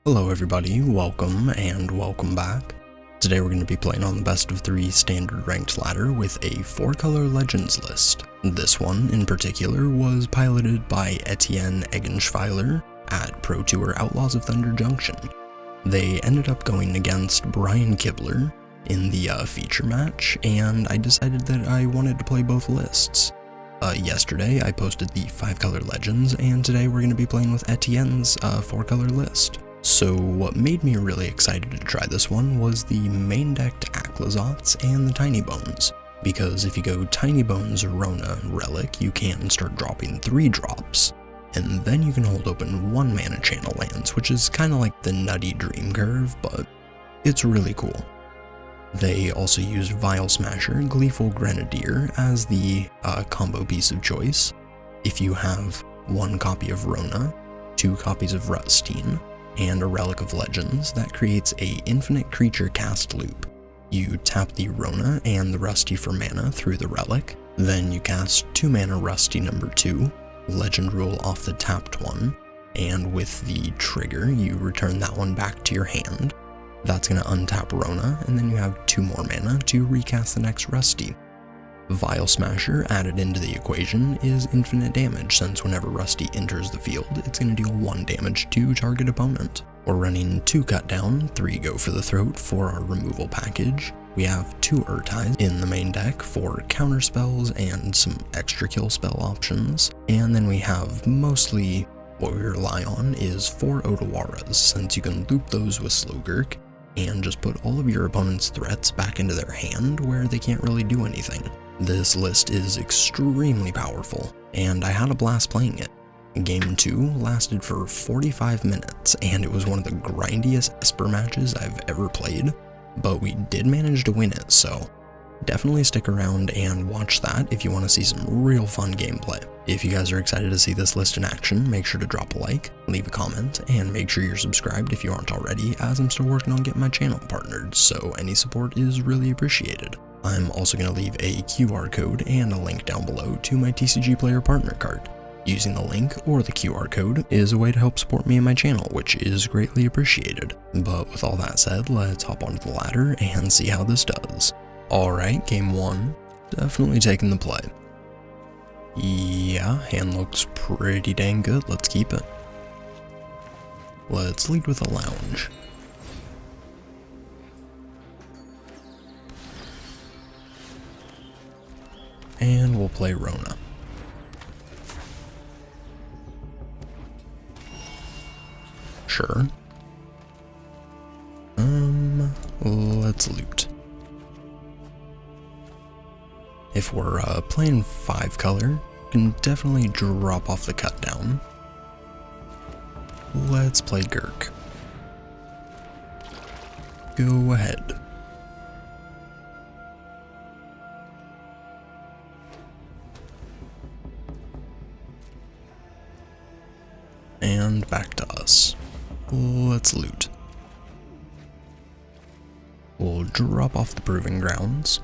Hello everybody, welcome and welcome back. Today we're going to be playing on the best of 3 standard ranked ladder with a 4-color legends list. This one in particular was piloted by Etienne Eggenschweiler at Pro Tour Outlaws of Thunder Junction. They ended up going against Brian Kibler in the feature match, and I decided that I wanted to play both lists. Yesterday I posted the 5-color legends, and today we're going to be playing with Etienne's 4-color list. So what made me really excited to try this one was the main decked Aclazots and the Tiny Bones, because if you go Tiny Bones, Rona, Relic, you can start dropping 3 drops, and then you can hold open 1 mana channel lands, which is kind of like the nutty Dream Curve, but it's really cool. They also used Vial Smasher, Gleeful Grenadier as the combo piece of choice. If you have 1 copy of Rona, 2 copies of Rustine, and a Relic of Legends, that creates a infinite creature cast loop. You tap the Rona and the Rusty for mana through the Relic, then you cast 2 mana Rusty number 2, Legend Rule off the tapped one, and with the trigger you return that one back to your hand. That's going to untap Rona, and then you have 2 more mana to recast the next Rusty. Vial Smasher added into the equation is infinite damage, since whenever Rusty enters the field, it's going to deal 1 damage to target opponent. We're running 2 cut down, 3 go for the throat for our removal package. We have 2 Urtais in the main deck for counter spells and some extra kill spell options. And then we have mostly what we rely on is 4 Otawaras, since you can loop those with Slow Gurk and just put all of your opponent's threats back into their hand where they can't really do anything. This list is extremely powerful, and I had a blast playing it. Game 2 lasted for 45 minutes, and it was one of the grindiest Esper matches I've ever played, but we did manage to win it, so definitely stick around and watch that if you want to see some real fun gameplay. If you guys are excited to see this list in action, make sure to drop a like, leave a comment, and make sure you're subscribed if you aren't already, as I'm still working on getting my channel partnered, so any support is really appreciated. I'm also going to leave a QR code and a link down below to my TCG Player Partner card. Using the link or the QR code is a way to help support me and my channel, which is greatly appreciated. But with all that said, let's hop onto the ladder and see how this does. Alright, game 1, definitely taking the play. Yeah, hand looks pretty dang good, let's keep it. Let's lead with a lounge. And we'll play Rona. Sure. Let's loot. If we're playing 5-color, can definitely drop off the cut down. Let's play Gurk. Go ahead. And back to us. Let's loot. We'll drop off the Proving Grounds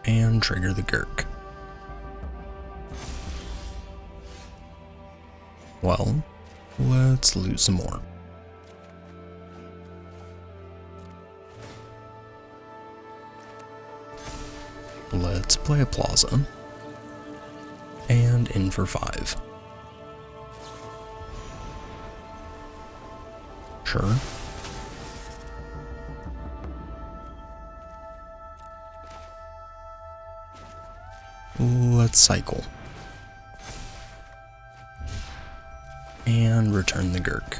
and trigger the Gurk. Well, let's loot some more. Let's play a Plaza and in for 5. Sure. Let's cycle. And return the Gurk.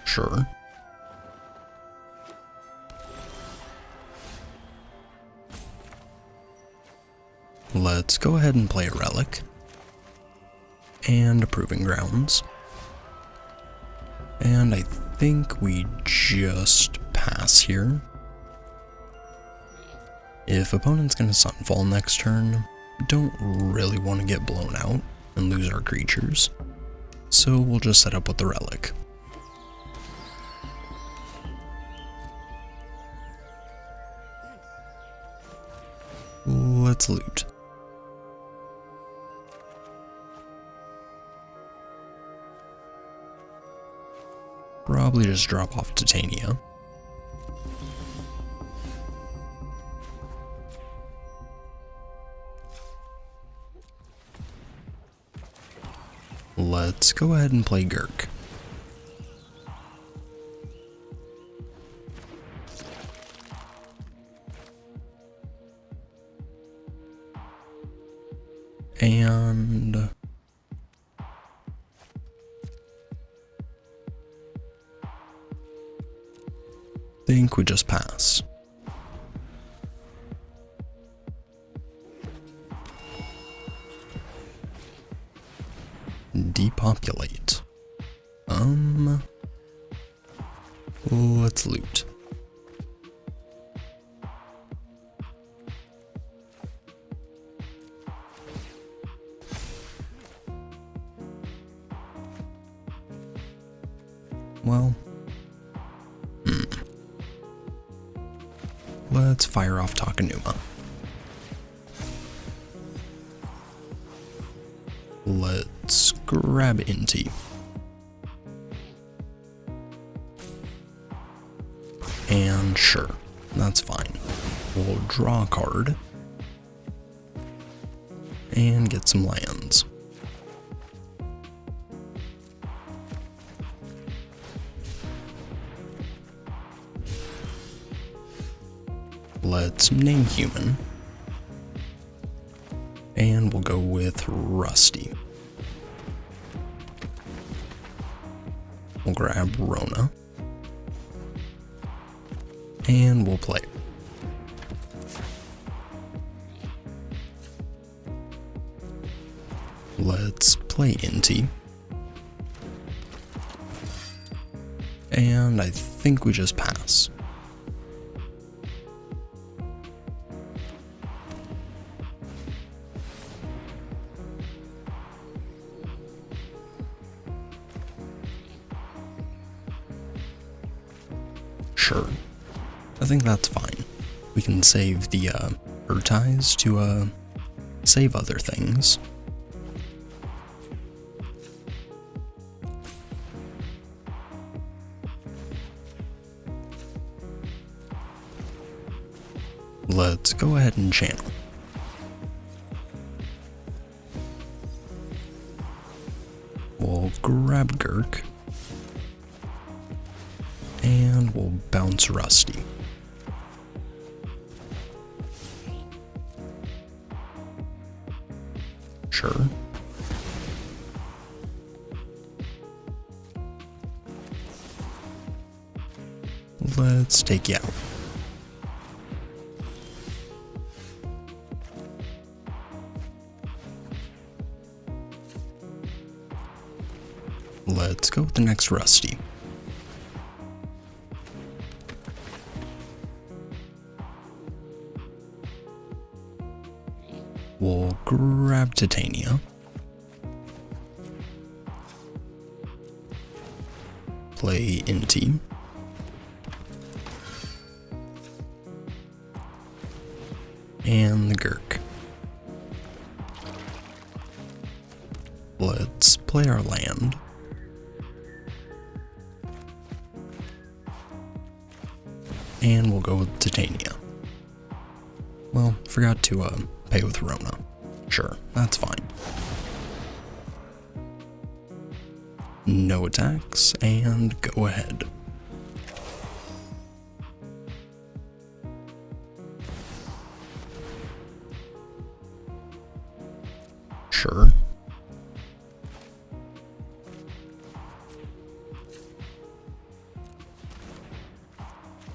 Sure. Let's go ahead and play a Relic. And a Proving Grounds. And I think we just pass here. If opponent's gonna Sunfall next turn, don't really want to get blown out and lose our creatures, so we'll just set up with the Relic. Let's loot. Probably just drop off Titania. Let's go ahead and play Gurk. And think we just pass. Depopulate. Let's loot. Well, let's fire off Takanuma. Let's grab Inti. And sure, that's fine. We'll draw a card and get some lands. Let's name human. And we'll go with Rusty. We'll grab Rona. And we'll play. Let's play Inti. And I think we just pass. Sure. I think that's fine. We can save the Urtais to save other things. Let's go ahead and channel. We'll grab Gurk. And we'll bounce Rusty. Sure. Let's take you out. Let's go with the next Rusty. We'll grab Titania. Play Inti. And the Gurk. Let's play our land. And we'll go with Titania. Well, forgot to pay with Rona. Sure, that's fine. No attacks, and go ahead. Sure.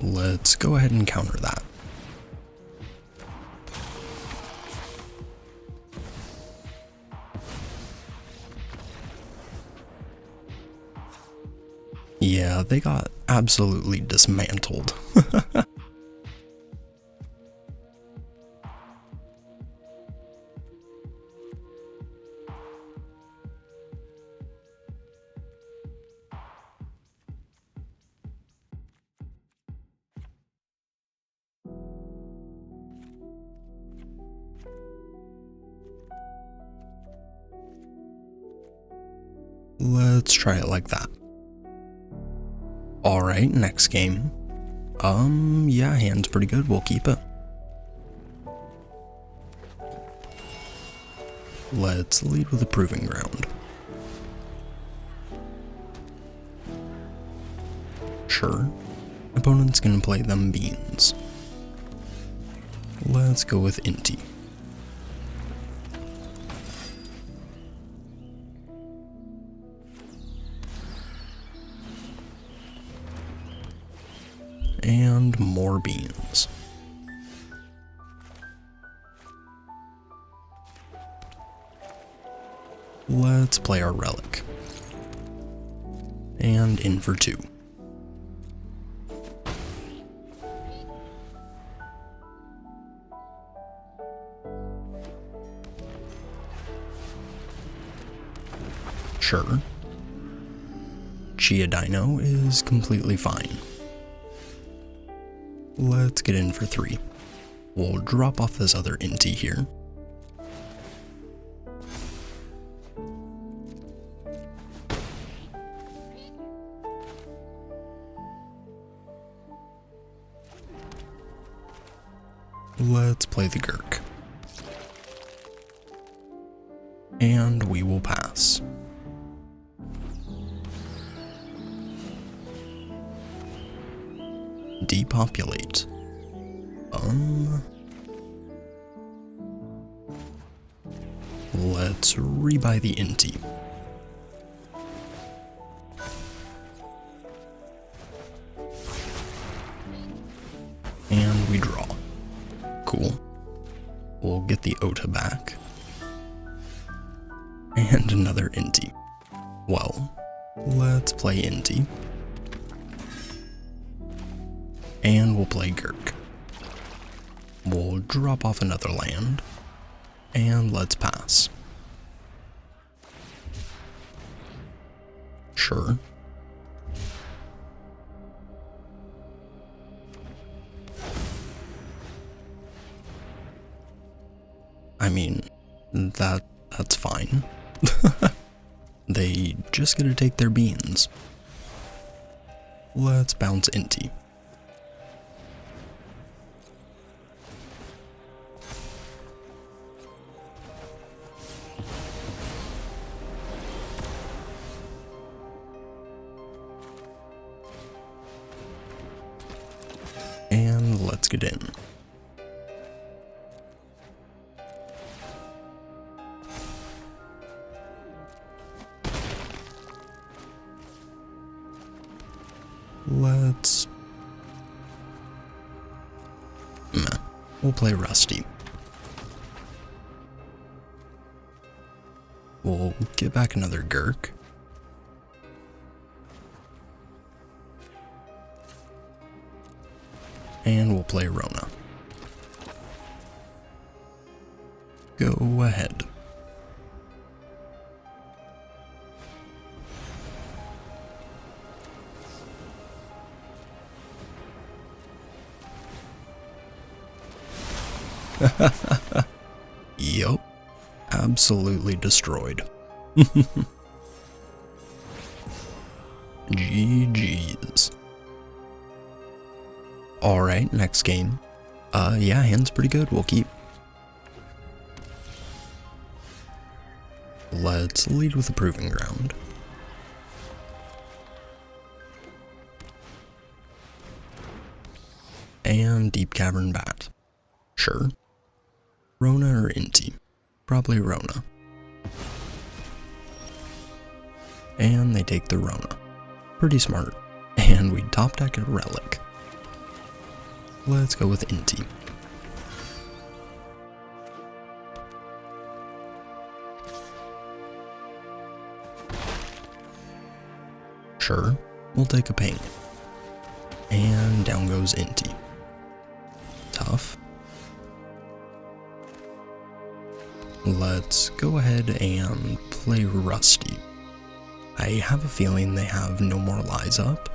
Let's go ahead and counter that. Yeah, they got absolutely dismantled. Let's try it like that. Alright, next game. Yeah, hand's pretty good, we'll keep it. Let's lead with a proving ground. Sure, opponent's gonna play them beans. Let's go with Inti. And more beans. Let's play our relic. And in for 2. Sure. Chia Dino is completely fine. Let's get in for 3. We'll drop off this other Inti here. Let's play the Gurk. And we will pass. Depopulate. Let's rebuy the Inti. And we draw. Cool. We'll get the Ota back. And another Inti. Well, let's play Inti. And we'll play Gurk. We'll drop off another land. And let's pass. Sure. I mean, that's fine. They just gotta take their beans. Let's bounce Inti. And let's get in. Let's... We'll play Rusty. We'll get back another Gurk. And we'll play Rona. Go ahead. Yup. Absolutely destroyed. GG's. Alright, next game. Yeah, hand's pretty good, we'll keep. Let's lead with a proving ground. And Deep Cavern Bat. Sure. Rona or Inti? Probably Rona. And they take the Rona. Pretty smart. And we top deck a relic. Let's go with Inti. Sure, we'll take a ping. And down goes Inti. Tough. Let's go ahead and play Rusty. I have a feeling they have no more lies up,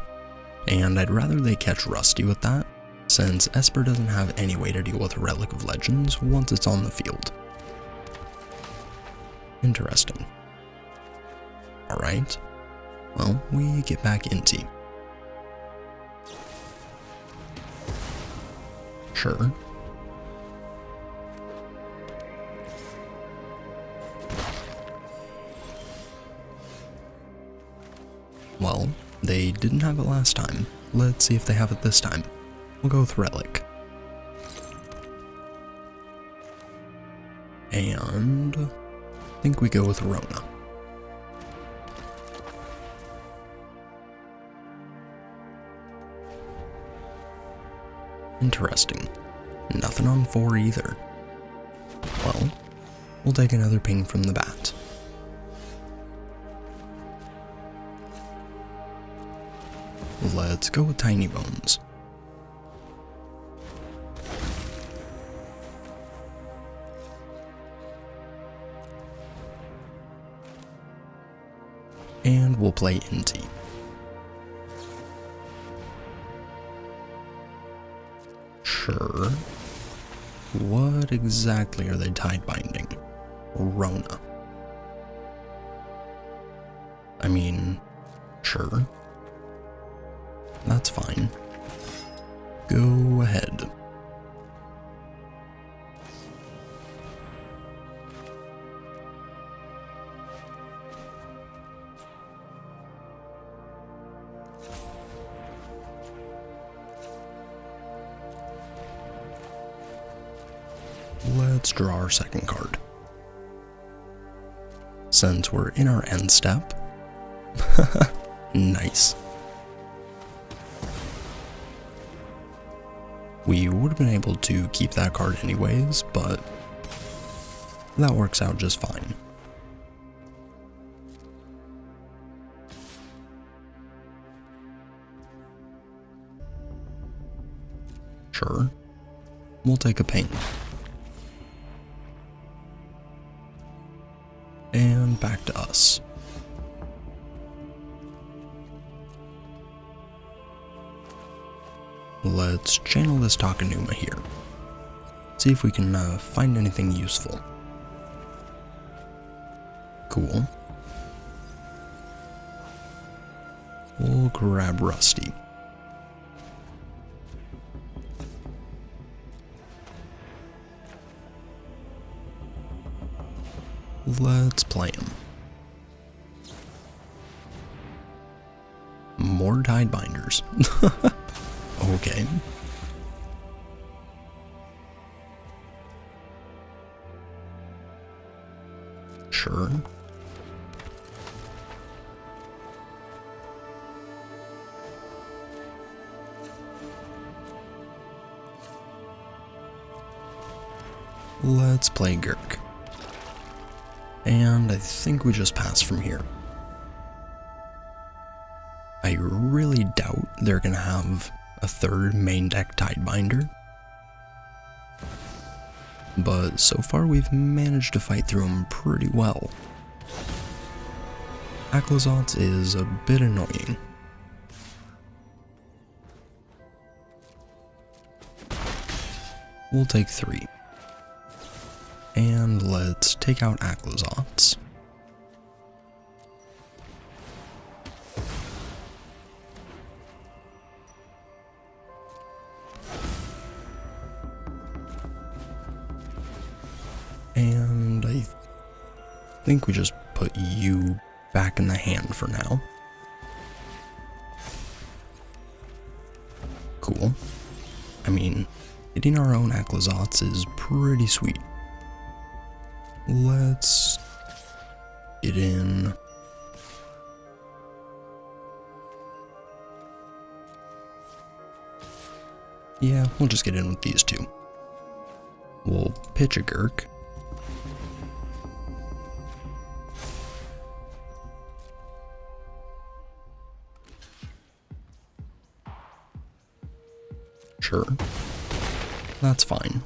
and I'd rather they catch Rusty with that, since Esper doesn't have any way to deal with a Relic of Legends once it's on the field. Interesting. Alright. Well, we get back Inti. Sure. Well, they didn't have it last time. Let's see if they have it this time. We'll go with Relic. And I think we go with Rona. Interesting. Nothing on 4 either. Well, we'll take another ping from the bat. Let's go with Tiny Bones. And we'll play Inti. Sure. What exactly are they tide binding? Rona. I mean, sure. That's fine. Go ahead. Let's draw our second card. Since we're in our end step. Nice. We would have been able to keep that card anyways, but that works out just fine. Sure. We'll take a ping. And back to us. Let's channel this Takanuma here. See if we can find anything useful. Cool. We'll grab Rusty. Let's play him. More tide binders. Okay. Sure. Let's play Gurk. And I think we just pass from here. I really doubt they're gonna have a third main deck Tidebinder. But so far we've managed to fight through them pretty well. Aclazotz is a bit annoying. We'll take 3. And let's take out Aclazotz. And I think we just put you back in the hand for now. Cool. I mean, hitting our own Aclazotz is pretty sweet. Let's get in. Yeah, we'll just get in with these two. We'll pitch a Gurk. Sure. That's fine.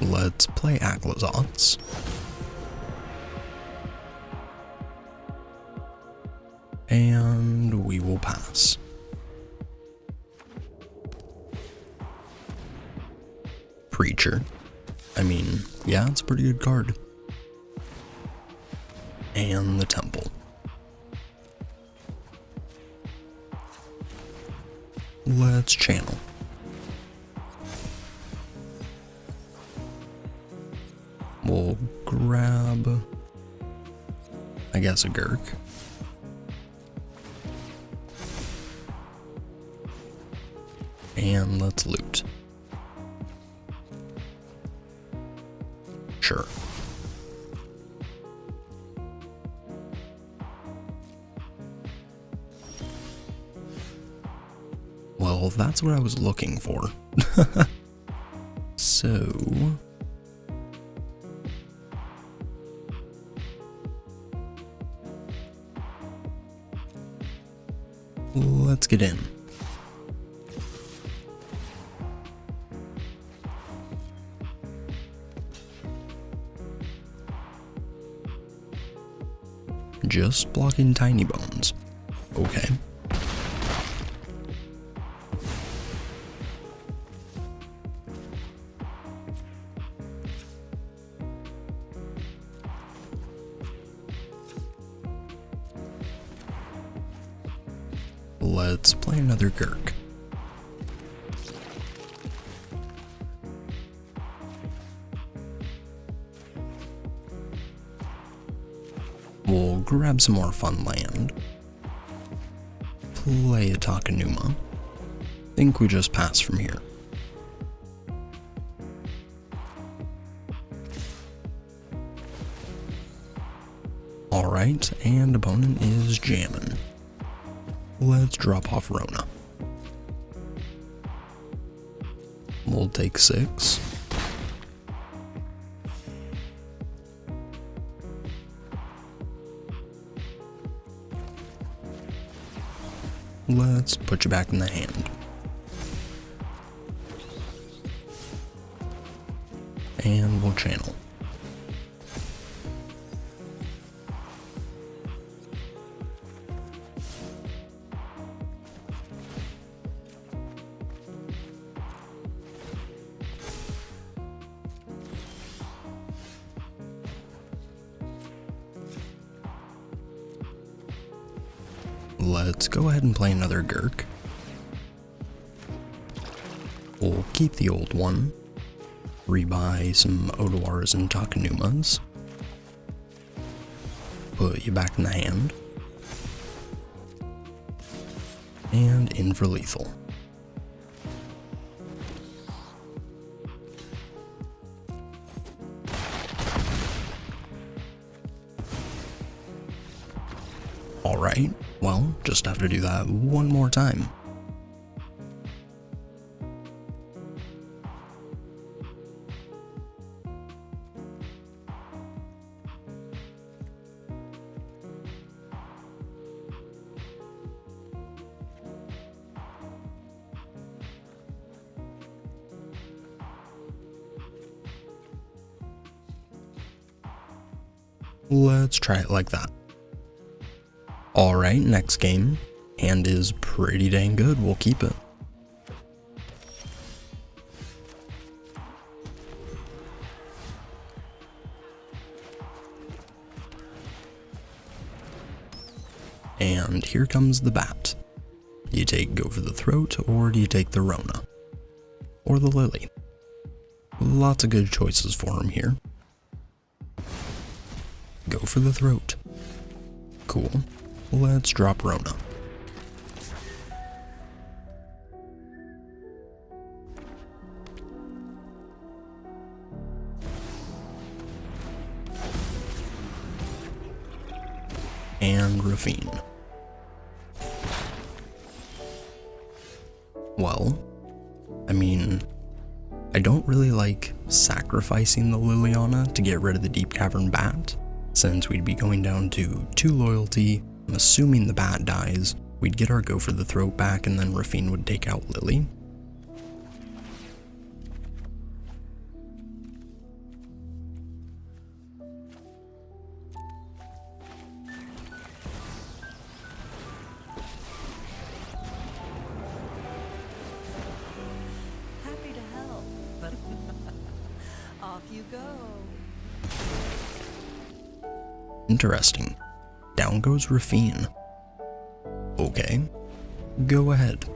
Let's play Aclazotz. And Preacher. I mean, yeah, it's a pretty good card. And the Temple. Let's channel. We'll grab, I guess, a Gurk. And let's loot. Sure. Well, that's what I was looking for. So... let's get in. Just blocking tiny bones. Okay. Let's play another Gurk. We'll grab some more fun land. Play a Takenuma. Think we just pass from here. Alright, and opponent is jamming. Let's drop off Rona. We'll take 6. Let's put you back in the hand. And we'll channel. Let's go ahead and play another Gurk. We'll keep the old one, rebuy some Odoars and Takenumas, put you back in the hand, and in for lethal. Alright, well, just have to do that one more time. Let's try it like that. Alright, next game. Hand is pretty dang good, we'll keep it. And here comes the bat. Do you take Go for the Throat, or do you take the Rona? Or the Lily? Lots of good choices for him here. Go for the Throat. Cool. Let's drop Rona. And Raffine. Well, I mean, I don't really like sacrificing the Liliana to get rid of the Deep Cavern Bat, since we'd be going down to 2 loyalty. I'm assuming the bat dies, we'd get our Go for the Throat back, and then Raffine would take out Lily. Happy to help, but go. Interesting. Down goes Rafine. Okay, go ahead.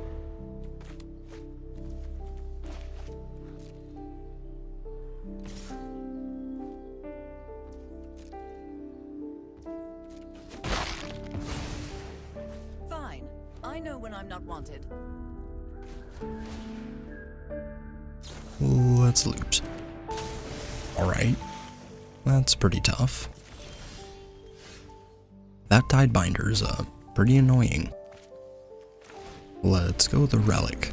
Fine. I know when I'm not wanted. Let's loot. Alright, that's pretty tough. That Tidebinder's pretty annoying. Let's go with the Relic.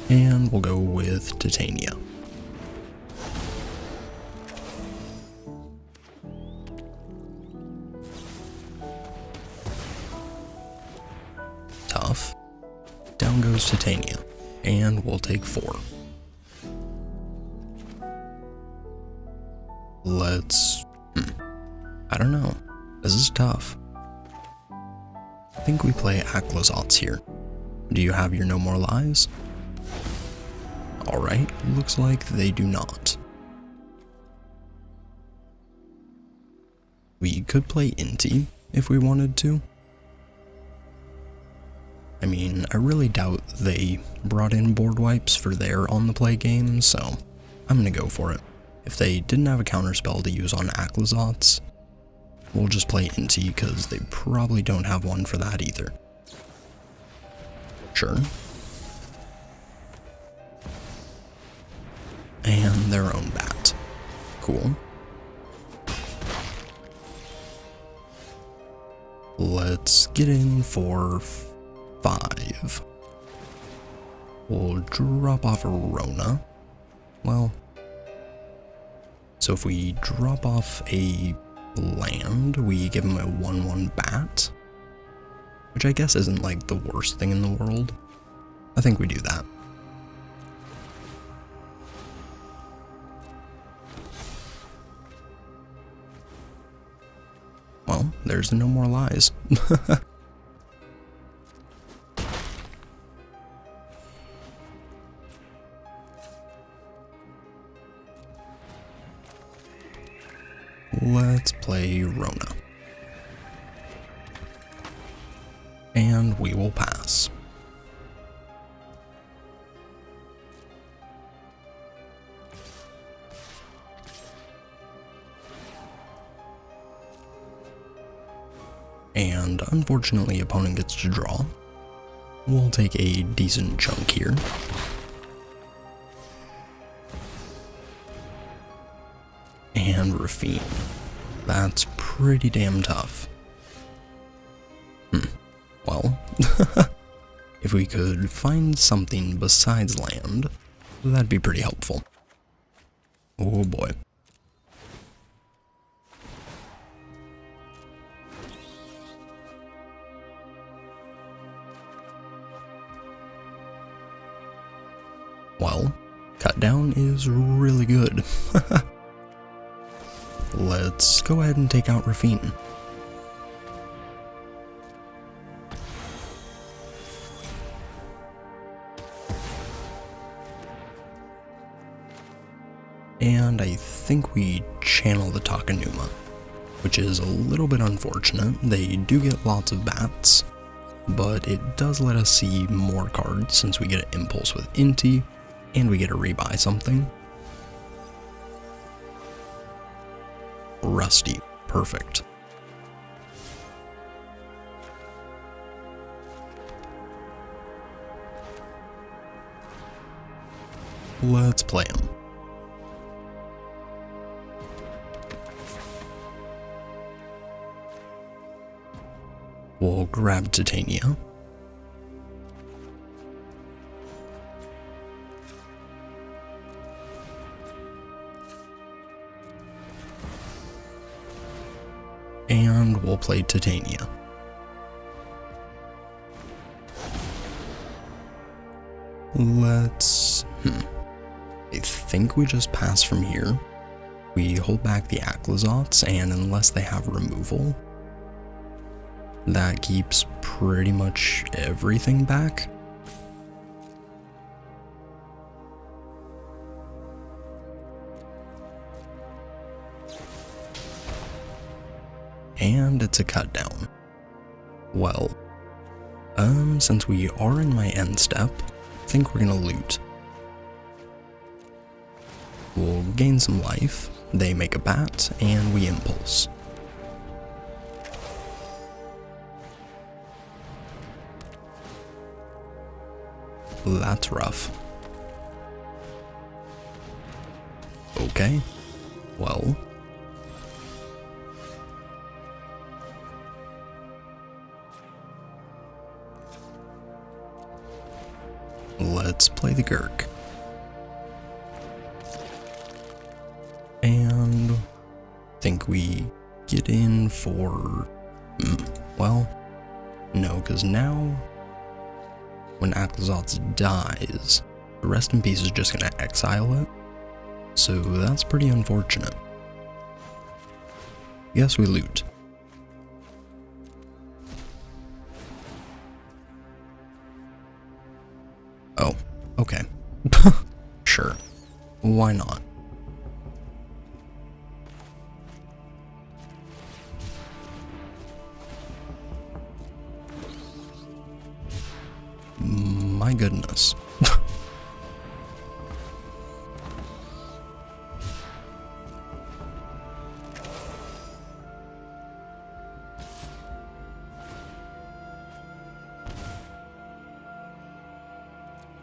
And we'll go with Titania. Tough. Down goes Titania. And we'll take 4. Let's... I don't know. This is tough. I think we play Aclazots here. Do you have your No More Lies? Alright, looks like they do not. We could play Inti if we wanted to. I mean, I really doubt they brought in board wipes for their on-the-play games, so I'm gonna go for it. If they didn't have a counterspell to use on Aclazots, we'll just play Inti because they probably don't have one for that either. Sure. And their own bat. Cool. Let's get in for 5. We'll drop off a Rona. Well, so if we drop off a land, we give him a 1/1 bat, which I guess isn't like the worst thing in the world. I think we do that. Well, there's the No More Lies. Let's play Rona. And we will pass. And unfortunately, opponent gets to draw. We'll take a decent chunk here. And Rafine. That's pretty damn tough. Well, if we could find something besides land, that'd be pretty helpful. Oh boy. Well, cut down is really good. Let's go ahead and take out Rafine. And I think we channel the Takanuma, which is a little bit unfortunate. They do get lots of bats, but it does let us see more cards since we get an impulse with Inti, and we get to rebuy something. Rusty, perfect. Let's play him. We'll grab Titania. And we'll play Titania. Let's... I think we just pass from here. We hold back the Aclazots, and unless they have removal, that keeps pretty much everything back. And it's a cut down. Well, since we are in my end step, I think we're gonna loot. We'll gain some life, they make a bat, and we impulse. That's rough. Okay, well. Let's play the Gurk. And I think we get in for, well, no, because now when Aklazotz dies, the Rest in Peace is just going to exile it, so that's pretty unfortunate. Yes, we loot. Oh, okay. Sure. Why not? My goodness.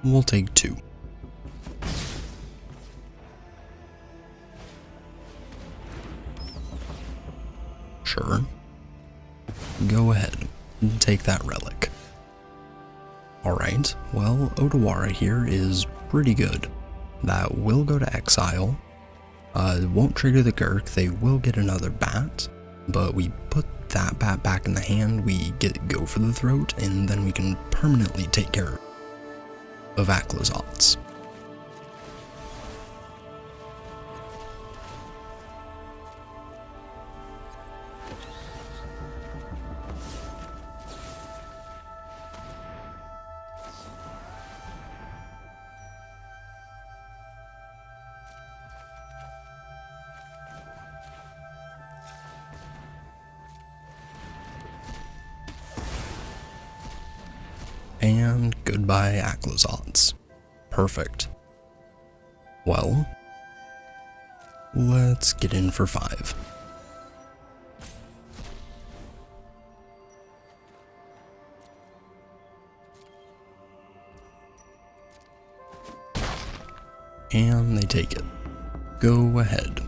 We'll take 2. Sure. Go ahead. Take that relic. Alright, well, Odawara here is pretty good. That will go to exile. It won't trigger the Gurk, they will get another bat, but we put that bat back in the hand, we get Go for the Throat, and then we can permanently take care of Aklazotz. And goodbye, Aklazotz. Perfect. Well, let's get in for 5. And they take it. Go ahead.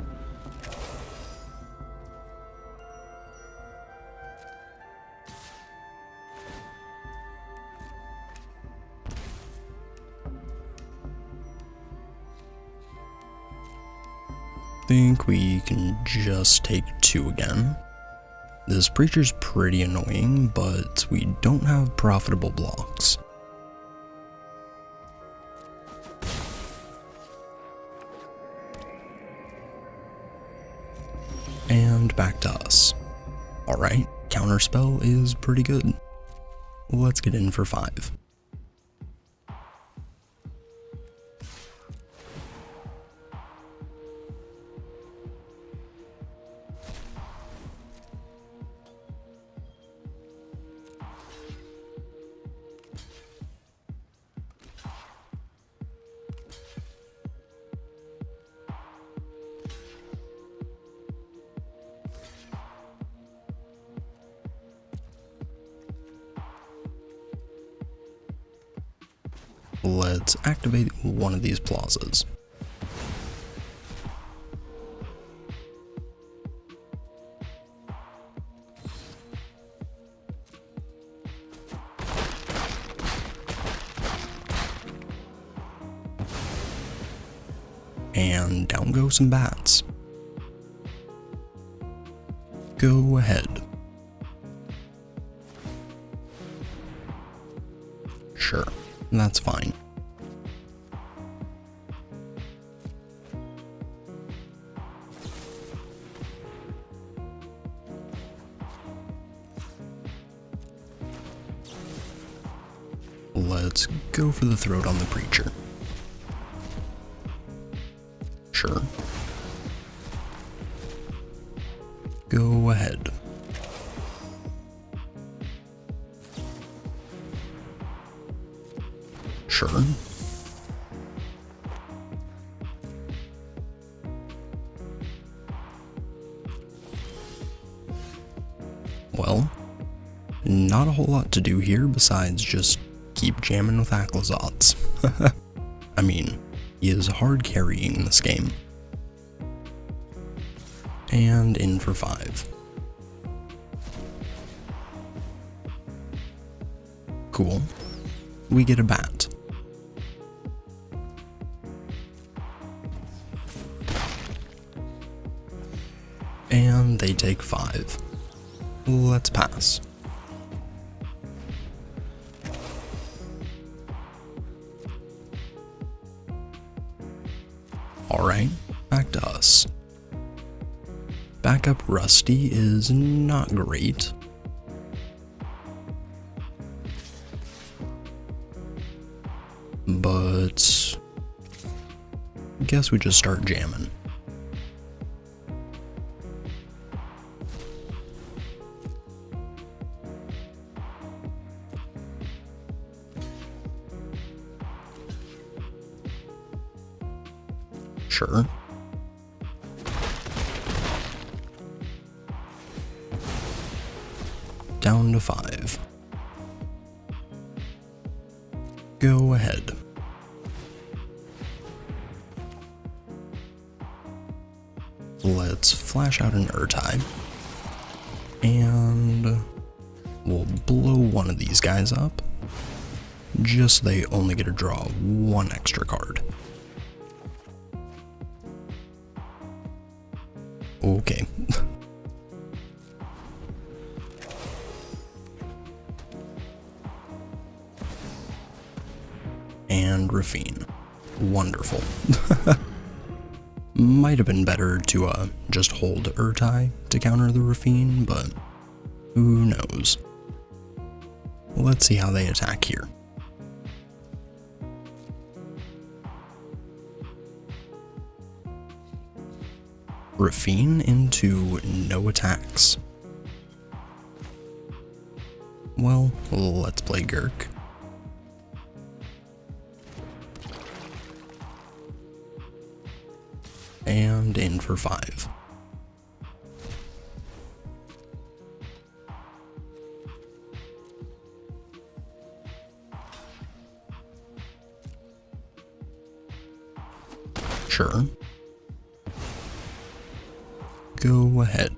Think we can just take 2 again. This Preacher's pretty annoying, but we don't have profitable blocks. And back to us. Alright, Counterspell is pretty good. Let's get in for 5. Let's activate one of these plazas. And down go some bats. Go ahead. Sure, that's fine. Let's go for the throat on the Preacher. Sure. Go ahead. Sure. Well, not a whole lot to do here besides just keep jamming with Aklizots. I mean, he is hard carrying this game. And in for 5. Cool. We get a bat. And they take 5. Let's pass. Alright, back to us. Backup Rusty is not great. But guess we just start jamming. Sure. Down to 5. Go ahead. Let's flash out an Urtai. And we'll blow one of these guys up. Just so they only get to draw 1 extra card. Okay. And Rafine. Wonderful. Might have been better to just hold Urtai to counter the Rafine, but who knows. Let's see how they attack here. Rafine into no attacks. Well, let's play Gurk. And in for 5. Sure. Go ahead.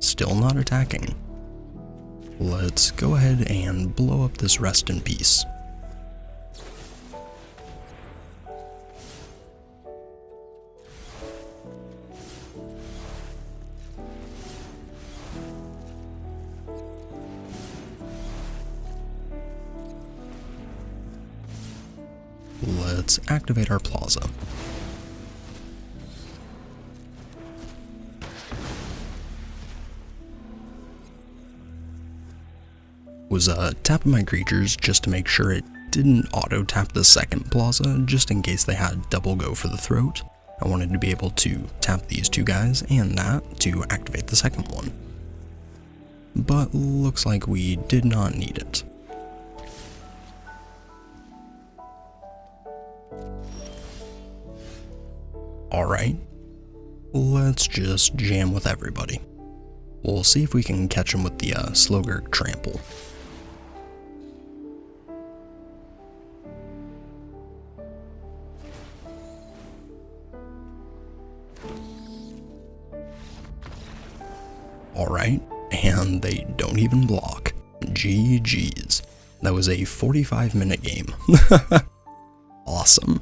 Still not attacking. Let's go ahead and blow up this Rest in Peace. Let's activate our Plaza. Was tapping my creatures just to make sure it didn't auto-tap the second Plaza, just in case they had double go for the throat. I wanted to be able to tap these 2 guys and that to activate the second one. But looks like we did not need it. Alright, let's just jam with everybody. We'll see if we can catch him with the slow Gurk Trample. Alright, and they don't even block. GG's. That was a 45-minute game. Awesome.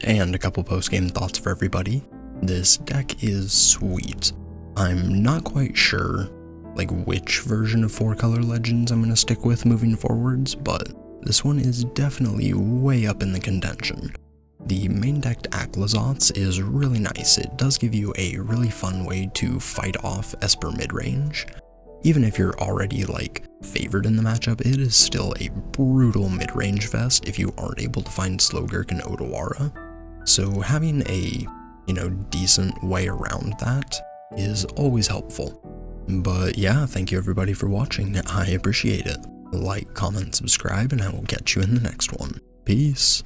And a couple post-game thoughts for everybody. This deck is sweet. I'm not quite sure like which version of 4-color Legends I'm going to stick with moving forwards, but this one is definitely way up in the contention. The main decked Aklizots is really nice. It does give you a really fun way to fight off Esper Midrange. Even if you're already like favored in the matchup, it is still a brutal midrange fest if you aren't able to find slow Gurk and Odawara. So having a, decent way around that is always helpful. But yeah, thank you everybody for watching. I appreciate it. Like, comment, subscribe, and I will catch you in the next one. Peace.